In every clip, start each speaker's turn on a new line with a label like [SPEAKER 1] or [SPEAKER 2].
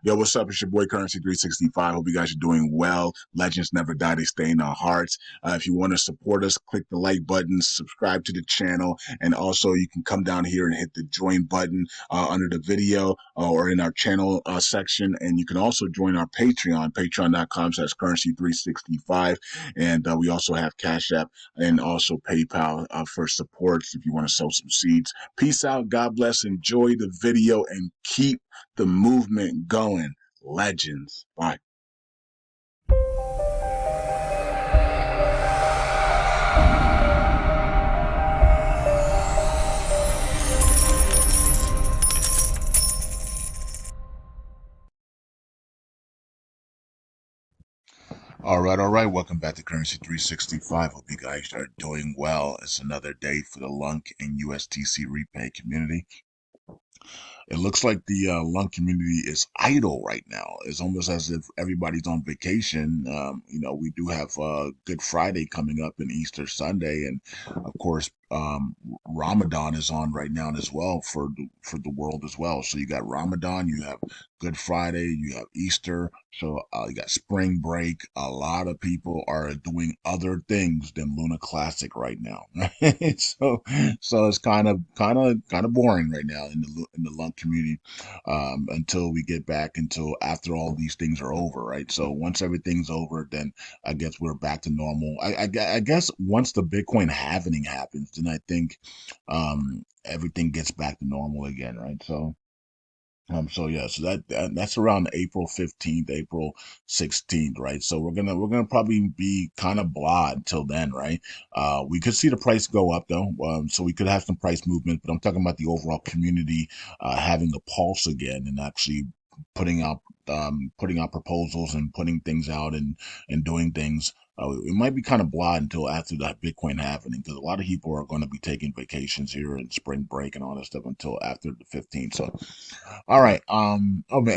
[SPEAKER 1] Yo, what's up? It's your boy Currency 365. Hope you guys are doing well. Legends never die, they stay in our hearts. If you want to support us, click the like button, subscribe to the channel, and also you can come down here and hit the join button under the video or in our channel section. And you can also join our Patreon, patreon.com/currency365. And we also have Cash App and also PayPal for support if you want to sow some seeds. Peace out. God bless. Enjoy the video and keep the movement going. Legends. Bye. All right. Welcome back to Currency 365. Hope you guys are doing well. It's another day for the LUNC and USTC repay community. It looks like the LUNC community is idle right now. It's almost as if everybody's on vacation. We do have Good Friday coming up and Easter Sunday, and of course, Ramadan is on right now as well for the world as well. So you got Ramadan, you have Good Friday, you have Easter. So you got spring break. A lot of people are doing other things than Luna Classic right now. So it's kind of boring right now in the LUNC community until we get back until after all these things are over, right? So once everything's over, then I guess we're back to normal. I guess once the Bitcoin halving happens, then I think everything gets back to normal again, right? So that's around April 15th, April 16th, right? So we're gonna probably be kind of blah until then, right? We could see the price go up though, so we could have some price movement, but I'm talking about the overall community having a pulse again and actually putting out proposals and putting things out and doing things. It might be kind of blah until after that Bitcoin happening because a lot of people are going to be taking vacations here and spring break and all that stuff until after the 15th. So, all right.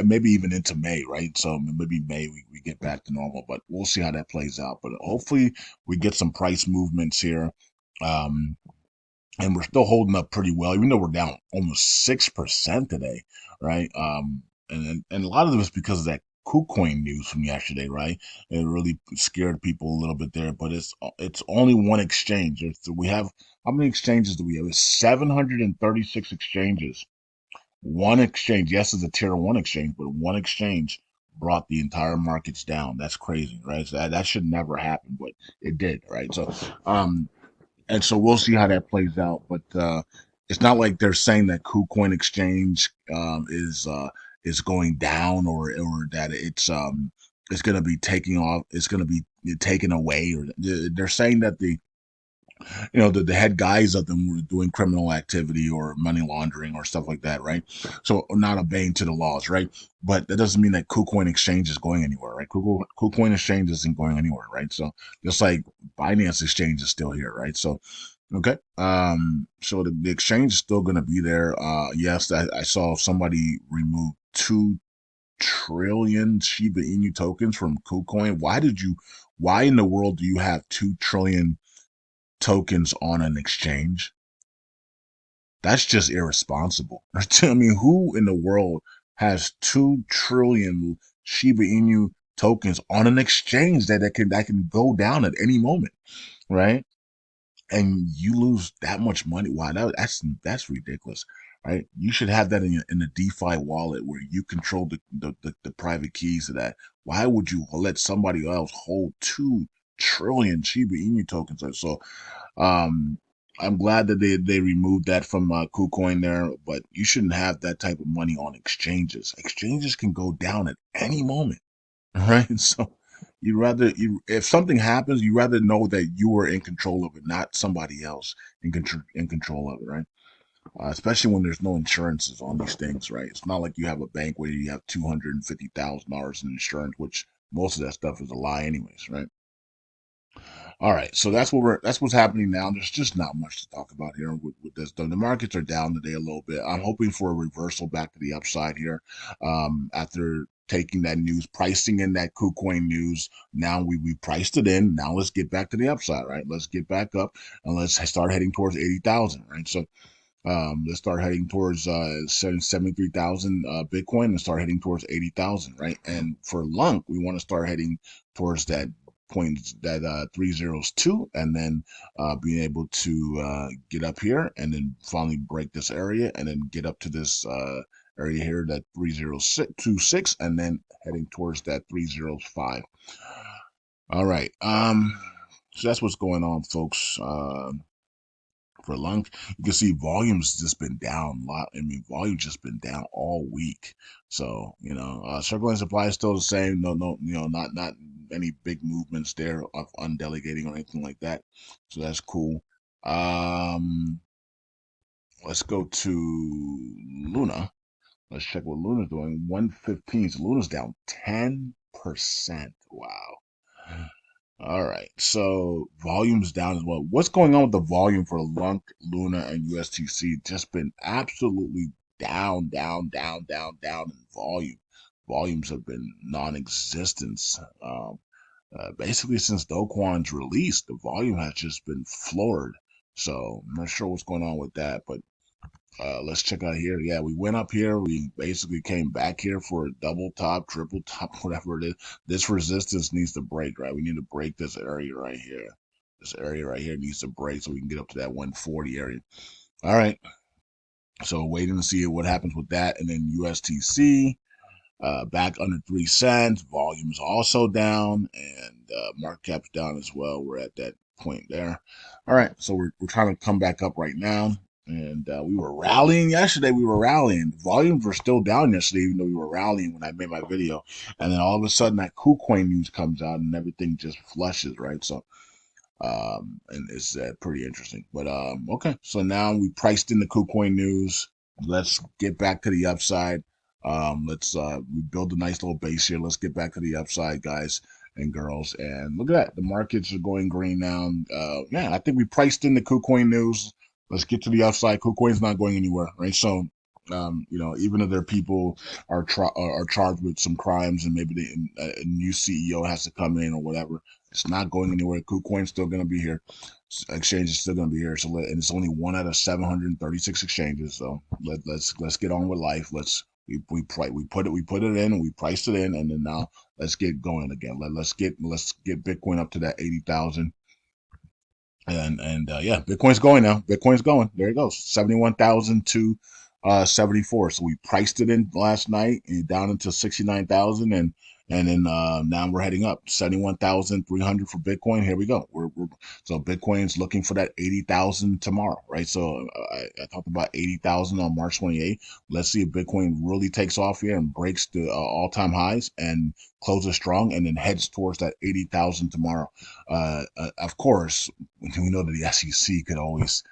[SPEAKER 1] Maybe even into May, right? So maybe May we get back to normal, but we'll see how that plays out. But hopefully we get some price movements here. Um, and we're still holding up pretty well, even though we're down almost 6% today, right? And a lot of it was because of that KuCoin news from yesterday, right? It really scared people a little bit there, but it's only one exchange. We have how many exchanges do we have? It's 736 exchanges. One exchange, yes, it's a tier one exchange, but one exchange brought the entire markets down. That's crazy, right? So that should never happen, but it did, right? Um, so we'll see how that plays out. But it's not like they're saying that KuCoin Exchange is going down or that it's going to be taking off. It's going to be taken away. Or they're saying that the head guys of them were doing criminal activity or money laundering or stuff like that, right? So not obeying to the laws, right? But that doesn't mean that KuCoin Exchange is going anywhere, right? KuCoin Exchange isn't going anywhere, right? So just like Binance Exchange is still here, right? So okay. So the exchange is still going to be there. Yes, I saw somebody remove 2 trillion Shiba Inu tokens from KuCoin. Why in the world do you have 2 trillion tokens on an exchange? That's just irresponsible. I mean, who in the world has 2 trillion Shiba Inu tokens on an exchange that can go down at any moment, right? And you lose that much money. Wow, that's ridiculous, right? You should have that in a DeFi wallet where you control the private keys to that. Why would you let somebody else hold 2 trillion Shiba Inu tokens? So, um, I'm glad that they removed that from KuCoin there, but you shouldn't have that type of money on exchanges. Exchanges can go down at any moment, right? So if something happens, you rather know that you are in control of it, not somebody else in control of it, right? Especially when there's no insurances on these things, right? It's not like you have a bank where you have $250,000 in insurance, which most of that stuff is a lie, anyways, right? All right, so that's what's happening now. There's just not much to talk about here with this. The markets are down today a little bit. I'm hoping for a reversal back to the upside here after taking that news, pricing in that KuCoin news. Now we priced it in. Now let's get back to the upside, right? Let's get back up and let's start heading towards 80,000, right? So Let's start heading towards 73,000 Bitcoin and start heading towards 80,000, right? And for LUNC, we want to start heading towards that point, that 302, and then being able to get up here and then finally break this area and then get up to this area here, that 3026, and then heading towards that 305. All right. So that's what's going on, folks. For LUNC, you can see volume's just been down a lot. I mean, volume just been down all week. So, circulating supply is still the same. No, not any big movements there of undelegating or anything like that. So that's cool. Let's go to Luna. Let's check what Luna's doing. 115. So Luna's down 10%. Wow. All right, so volume's down as well. What's going on with the volume for LUNC, Luna, and USTC? Just been absolutely down in volume. Volumes have been non-existent. Basically, since Do Kwon's release, the volume has just been floored. So I'm not sure what's going on with that, but let's check out here. Yeah, we went up here. We basically came back here for a double top, triple top, whatever it is. This resistance needs to break, right? We need to break this area right here. This area right here needs to break so we can get up to that 140 area. All right. So waiting to see what happens with that. And then USTC, back under 3 cents. Volume's also down, and market cap's down as well. We're at that point there. All right, so we're trying to come back up right now, and we were rallying yesterday. We were rallying. Volumes were still down yesterday, even though we were rallying when I made my video. And then all of a sudden, that KuCoin news comes out, and everything just flushes, right? So and it's pretty interesting. But okay, so now we priced in the KuCoin news. Let's get back to the upside. Let's we build a nice little base here. Let's get back to the upside, guys and girls. And look at that, the markets are going green now. Yeah, I think we priced in the KuCoin news. Let's get to the upside. KuCoin's not going anywhere, right? So even if their people are charged with some crimes and maybe a new CEO has to come in or whatever, it's not going anywhere. KuCoin's still going to be here. Exchange is still going to be here. So and it's only one out of 736 exchanges. So let's get on with life. We put it in and we priced it in, and then now let's get going again. Let's get Bitcoin up to that 80,000. And yeah, Bitcoin's going now. Bitcoin's going. There it goes. 71,000 to 74. So we priced it in last night and down into 69,000, and then now we're heading up 71,300 for Bitcoin. Here we go. So Bitcoin's looking for that 80,000 tomorrow, right? So I talked about 80,000 on March 28th. Let's see if Bitcoin really takes off here and breaks the all-time highs and closes strong, and then heads towards that 80,000 tomorrow. Of course, we know that the SEC could always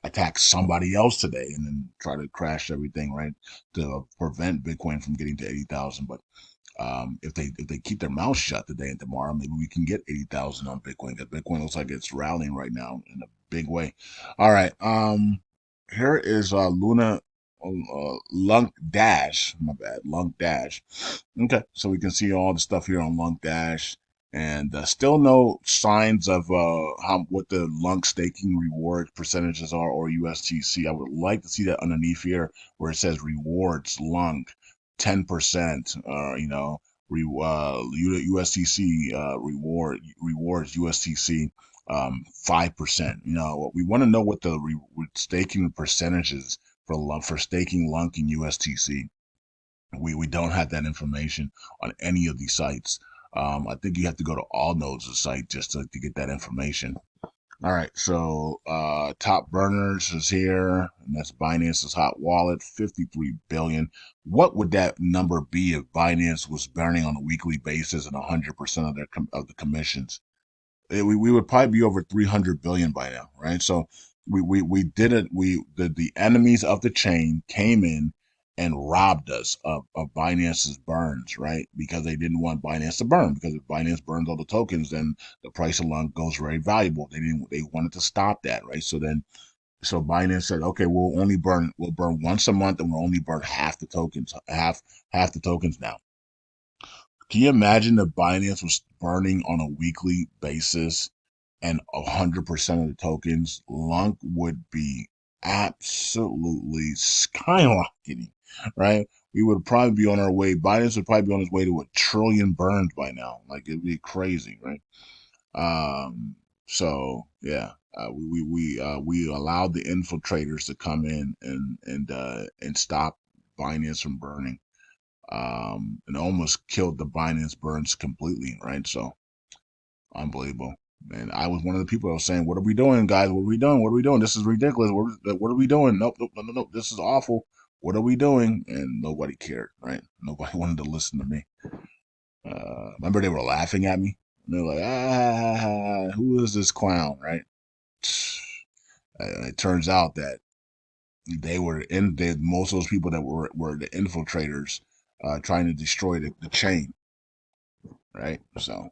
[SPEAKER 1] attack somebody else today and then try to crash everything, right, to prevent Bitcoin from getting to 80,000. But if they keep their mouth shut today and tomorrow, maybe we can get 80,000 on Bitcoin, because Bitcoin looks like it's rallying right now in a big way. All right, here is Luna. LUNC Dash, my bad, LUNC Dash. Okay, so we can see all the stuff here on LUNC Dash, and still no signs of what the LUNC staking reward percentages are, or USTC. I would like to see that underneath here where it says rewards LUNC 10%, USTC rewards USTC 5%. We want to know what the staking percentages for staking LUNC and USTC. We don't have that information on any of these sites. I think you have to go to all nodes of the site just to get that information. All right, so top burners is here, and that's Binance's hot wallet, 53 billion. What would that number be if Binance was burning on a weekly basis and 100% of the commissions? We would probably be over 300 billion by now, right? So we did it. The enemies of the chain came in and robbed us of Binance's burns, right? Because they didn't want Binance to burn, because if Binance burns all the tokens, then the price of LUNC goes very valuable. They wanted to stop that, right? So Binance said, okay, we'll burn once a month, and we'll only burn half the tokens now. Can you imagine if Binance was burning on a weekly basis and 100% of the tokens? LUNC would be absolutely skyrocketing, right? We would probably be on our way. Biden would probably be on his way to 1 trillion burns by now. Like it'd be crazy, right? Um, so yeah, we allowed the infiltrators to come in and stop Binance from burning. And almost killed the Binance burns completely, right? So unbelievable. And I was one of the people that was saying, "What are we doing, guys? What are we doing? What are we doing? This is ridiculous. What are we doing? Nope, nope, no, no, no. This is awful. What are we doing?" And nobody cared, right? Nobody wanted to listen to me. Remember, they were laughing at me. And they're like, "Ah, who is this clown?" Right? And it turns out that most of those people that were the infiltrators, trying to destroy the chain, right? So,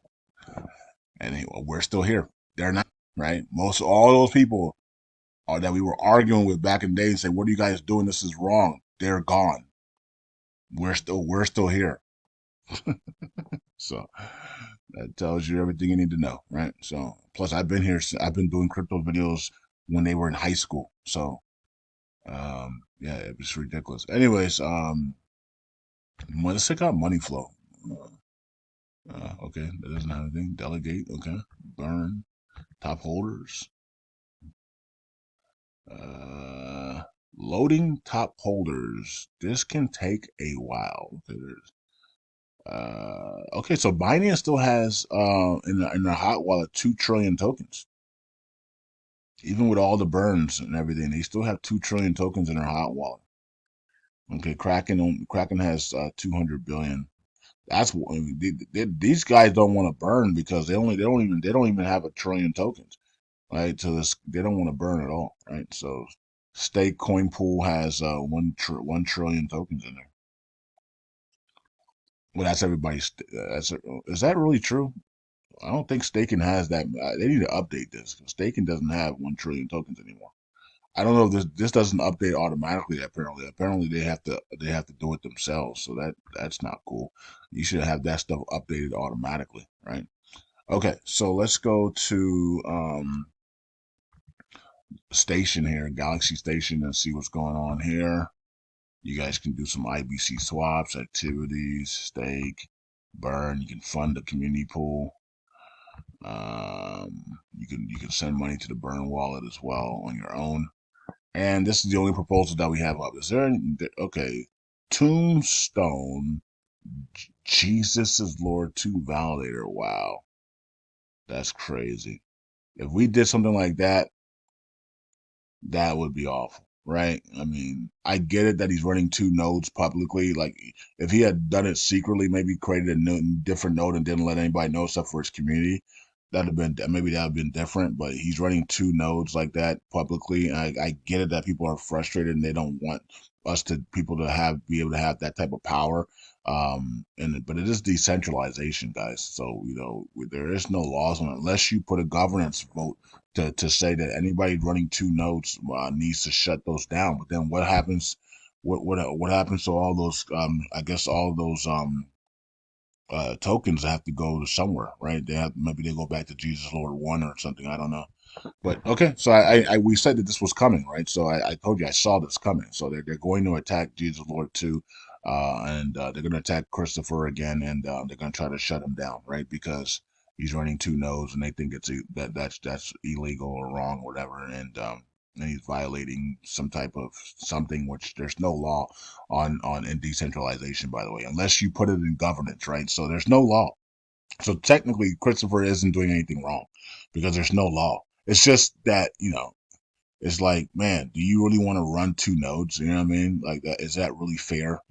[SPEAKER 1] anyway, we're still here. They're not, right? Most all those people that we were arguing with back in the day and say, "What are you guys doing? This is wrong." They're gone. We're still here. So that tells you everything you need to know, right? So plus I've been here. I've been doing crypto videos when they were in high school. So yeah, it was ridiculous. Anyways, let's check out money flow. Okay, that doesn't have anything. Delegate. Okay, burn top holders. Uh, Loading top holders. This can take a while. Okay, so Binance still has in their hot wallet 2 trillion tokens. Even with all the burns and everything, they still have 2 trillion tokens in their hot wallet. Okay, Kraken has 200 billion. That's what these guys don't want to burn because they don't even have 1 trillion tokens, right? So they don't want to burn at all, right? So Stake Coin Pool has 1 trillion tokens in there. Well, that's everybody's. Is that really true? I don't think Staking has that. They need to update this because Staking doesn't have 1 trillion tokens anymore. I don't know if this doesn't update automatically. Apparently they have to do it themselves. So that's not cool. You should have that stuff updated automatically, right? Okay, so let's go to Station here, Galaxy Station, and see what's going on here. You guys can do some IBC swaps, activities, stake, burn. You can fund the community pool. You can send money to the burn wallet as well on your own. And this is the only proposal that we have up. Is there any, okay? Tombstone, JESUSisLORD2 Validator. Wow, that's crazy. If we did something like that, that would be awful, right? I mean, I get it that he's running 2 nodes publicly. Like, if he had done it secretly, maybe created a different node and didn't let anybody know except for his community, that'd have been different. But he's running 2 nodes like that publicly. And I get it that people are frustrated and they don't want people to be able to have that type of power. But it is decentralization, guys. So there is no laws on it unless you put a governance vote to say that anybody running 2 nodes needs to shut those down. But then what happens? What happens to all those? I guess all those tokens have to go to somewhere, right? Maybe they go back to JESUSLORD1 or something. I don't know. But okay, so we said that this was coming, right? So I told you I saw this coming. So they're going to attack JESUSLORD2, and they're going to attack Christopher again, and they're going to try to shut him down, right? Because he's running 2 nodes, and they think that's illegal or wrong, or whatever, and he's violating some type of something which there's no law on in decentralization, by the way, unless you put it in governance, right? So there's no law. So technically, Christopher isn't doing anything wrong because there's no law. It's just that, it's like, man, do you really want to run 2 nodes? You know what I mean? Like that, is that really fair?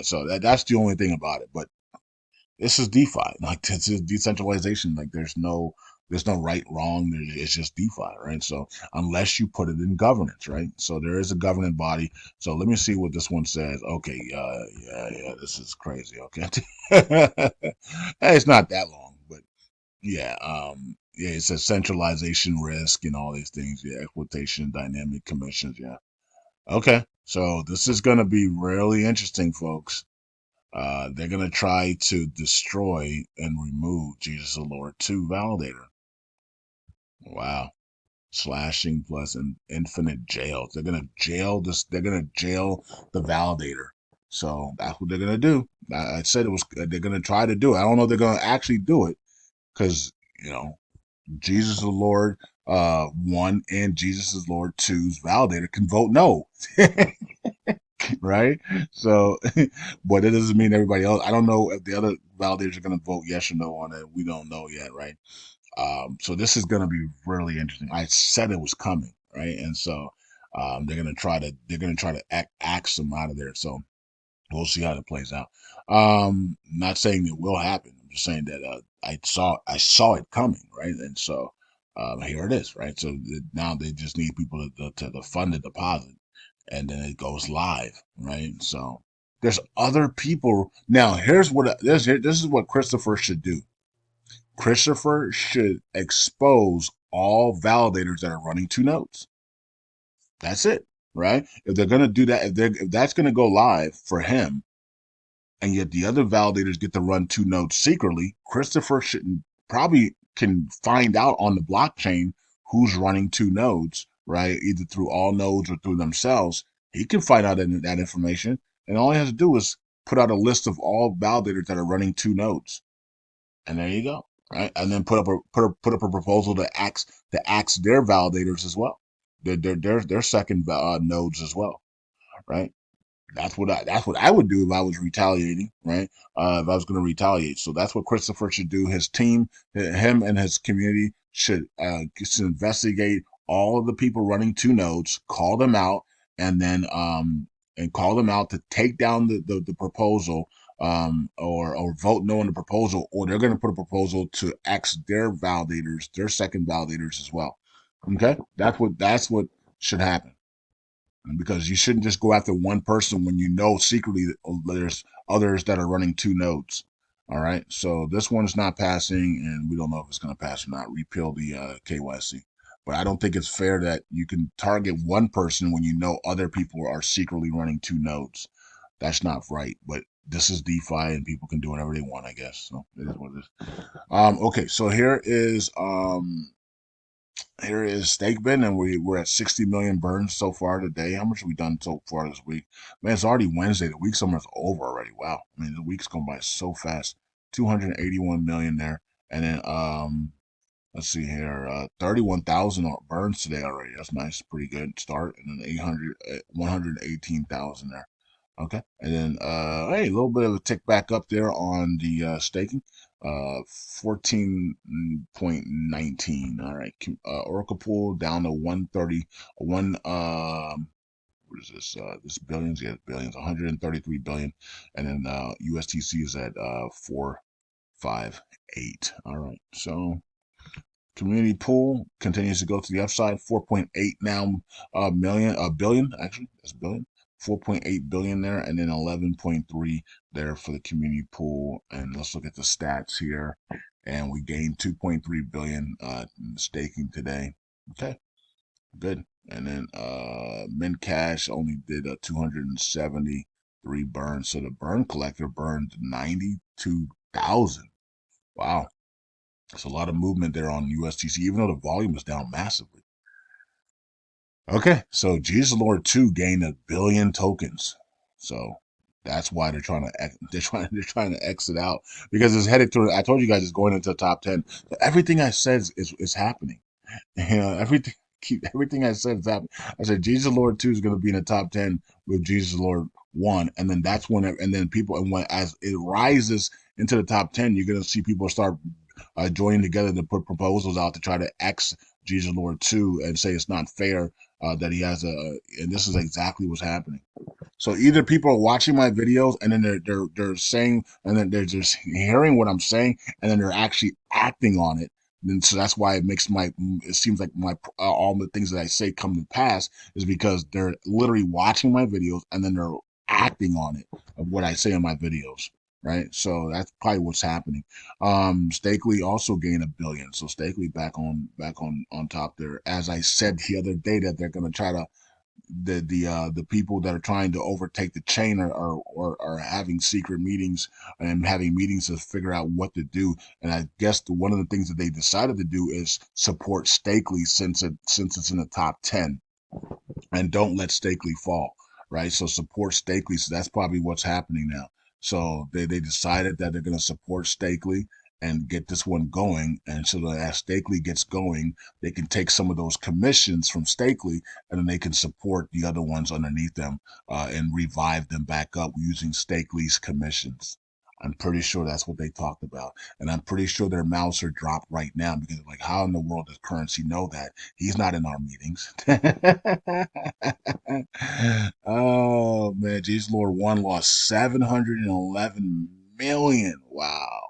[SPEAKER 1] So that's the only thing about it. But this is DeFi. Like this is decentralization. Like there's no right, wrong. It's just DeFi, right? So unless you put it in governance, right? So there is a governing body. So let me see what this one says. Okay, yeah, this is crazy. Okay, it's not that long, but yeah, yeah, it says centralization risk and all these things. Yeah, exploitation, dynamic commissions. Yeah. Okay, so this is gonna be really interesting, folks. They're gonna try to destroy and remove JESUSisLORD2 Validator. Wow. Slashing plus infinite jails. They're gonna jail this. They're gonna jail the validator. So that's what they're gonna do. I said it was. They're gonna try to do it. I don't know if they're gonna actually do it because Jesus is Lord 1 and Jesus is Lord 2's validator can vote no. Right? So, but it doesn't mean everybody else. I don't know if the other validators are going to vote yes or no on it. We don't know yet, right? So this is going to be really interesting. I said it was coming, right? And so they're going to try to axe them out of there. So we'll see how it plays out. Not saying it will happen. I'm just saying that I saw it coming, right? And so here it is, right? So now they just need people to fund the deposit, and then it goes live, right? So there's other people now. This is what Christopher should do. Christopher should expose all validators that are running two nodes. That's it, right? If they're gonna do that, if that's gonna go live for him, and yet the other validators get to run two nodes secretly, Christopher shouldn't probably can find out on the blockchain who's running two nodes, right? Either through all nodes or through themselves. He can find out that information, and all he has to do is put out a list of all validators that are running two nodes, and there you go, right? And then put up a proposal to ax their validators as well, their second nodes as well, right? That's what I would do if I was retaliating, right? If I was going to retaliate. So that's what Christopher should do. His team, him and his community should investigate all of the people running two nodes, call them out, and then call them out to take down the proposal, or vote no on the proposal, or they're going to put a proposal to X their validators, their second validators as well. Okay, that's what should happen, because you shouldn't just go after one person when you know secretly that there's others that are running two nodes. All right, so this one's not passing, and we don't know if it's going to pass or not. Repeal the KYC, but I don't think it's fair that you can target one person when you know other people are secretly running two nodes. That's not right. But this is DeFi, and people can do whatever they want, I guess. So it is what it is. Okay, so here is Stakebin, and we're at 60 million burns so far today. How much have we done so far this week? Man, it's already Wednesday. The week's almost over already. Wow. I mean, the week's going by so fast. 281 million there. And then, let's see here, 31,000 burns today already. That's nice. Pretty good start. And then 118,000 there. Okay. And then, hey, a little bit of a tick back up there on the staking. 14.19. All right. Oracle pool down to 130. What is this? This billions? Yeah, billions. 133 billion. And then USTC is at 458. All right. So community pool continues to go to the upside. 4.8 now billion, actually. That's billion. 4.8 billion there, and then 11.3 there for the community pool. And let's look at the stats here. And we gained 2.3 billion in staking today. Okay, good. And then Min Cash only did a 273 burn. So the burn collector burned 92,000. Wow. There's a lot of movement there on USTC, even though the volume is down massively. Okay, so JESUSLORD2 gained 1 billion tokens. So that's why they're trying to exit out, because it's headed to. I told you guys it's going into the top 10. Everything I said is happening. Everything I said is happening. I said JESUSLORD2 is going to be in the top 10 with JESUSLORD1, and then that's when, and then people, and when as it rises into the top 10, you're going to see people start joining together to put proposals out to try to X JESUSLORD2 and say it's not fair that he has and this is exactly what's happening. So either people are watching my videos and then they're saying, and then they're just hearing what I'm saying, and then they're actually acting on it. And so that's why it seems like my all the things that I say come to pass is because they're literally watching my videos and then they're acting on it of what I say in my videos. Right. So that's probably what's happening. Stakely also gained 1 billion. So Stakely back on top there. As I said the other day that they're gonna try to the people that are trying to overtake the chain are having secret meetings and having meetings to figure out what to do. And I guess one of the things that they decided to do is support Stakely since it's in the top 10, and don't let Stakely fall, right? So support Stakely. So that's probably what's happening now. So they decided that they're going to support Stakely and get this one going. And so that as Stakely gets going, they can take some of those commissions from Stakely, and then they can support the other ones underneath them and revive them back up using Stakely's commissions. I'm pretty sure that's what they talked about. And I'm pretty sure their mouths are dropped right now because, like, how in the world does Currency know that? He's not in our meetings. Oh, man. JESUSLORD1 lost 711 million. Wow.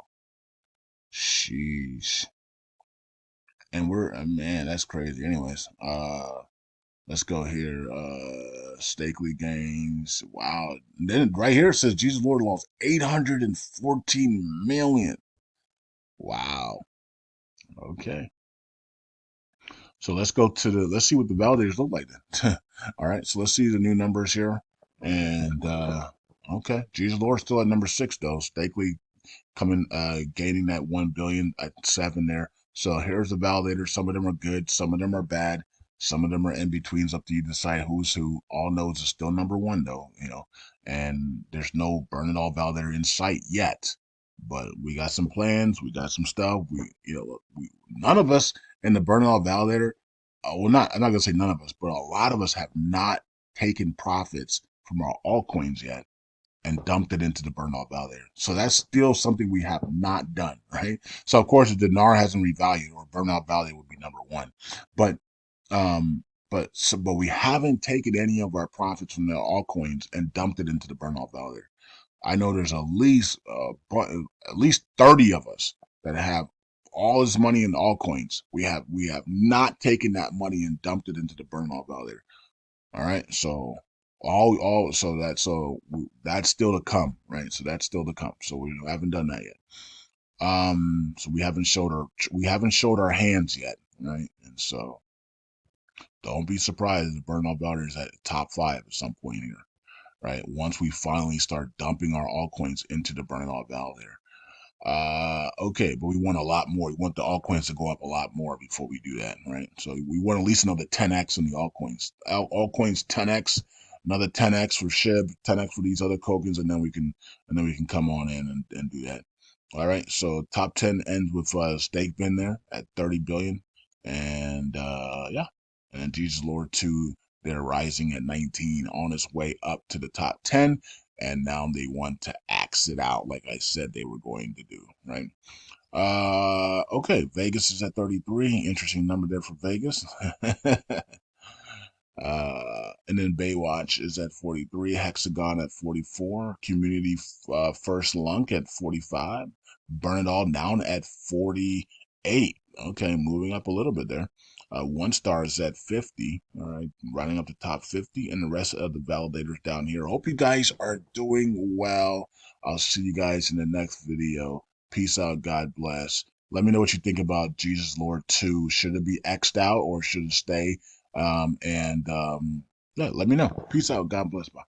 [SPEAKER 1] Sheesh. And man, that's crazy. Anyways, let's go here. Stakely gains. Wow. And then right here it says JESUSLORD lost 814 million. Wow. Okay. So let's see what the validators look like then. All right. So let's see the new numbers here. And okay. JESUSLORD still at number 6 though. Stakely coming gaining that 1 billion at 7 there. So here's the validators. Some of them are good, some of them are bad, some of them are in betweens. Up to you to decide who's who. All nodes is still number 1 though, and there's no burn it all validator in sight yet. But we got some plans, we got some stuff. None of us in the burn it all validator, well, not I'm not gonna say none of us, but a lot of us have not taken profits from our altcoins yet and dumped it into the burnout validator. So that's still something we have not done, right? So of course, if the NAR hasn't revalued, or burnout validator would be number 1, but but we haven't taken any of our profits from the altcoins and dumped it into the burnout validator. I know there's at least 30 of us that have all this money in altcoins. We have not taken that money and dumped it into the burnout validator. All right, so that's still to come, right? So that's still to come. So we haven't done that yet. So we haven't showed our hands yet, right? And so don't be surprised if the burnout validator is at the top 5 at some point here, right? Once we finally start dumping our altcoins into the burnout validator. Okay, but we want a lot more. We want the altcoins to go up a lot more before we do that, right? So we want at least another 10x in the altcoins. Altcoins 10x, another 10x for SHIB, 10x for these other tokens, and then we can come on in and do that. All right. So top 10 ends with Stake Bin there at 30 billion, and yeah, and then JESUSLORD2, they're rising at 19, on its way up to the top 10. And now they want to axe it out like I said they were going to do, right? Okay, Vegas is at 33. Interesting number there for Vegas. And then Baywatch is at 43, Hexagon at 44, Community First LUNC at 45, Burn It All Down at 48. Okay, moving up a little bit there. One Star is at 50. All right, running up the top 50, and the rest of the validators down here. Hope you guys are doing well. I'll see you guys in the next video. Peace out. God bless. Let me know what you think about JESUSLORD2. Should it be X'd out or should it stay? Yeah, let me know. Peace out. God bless. Bye.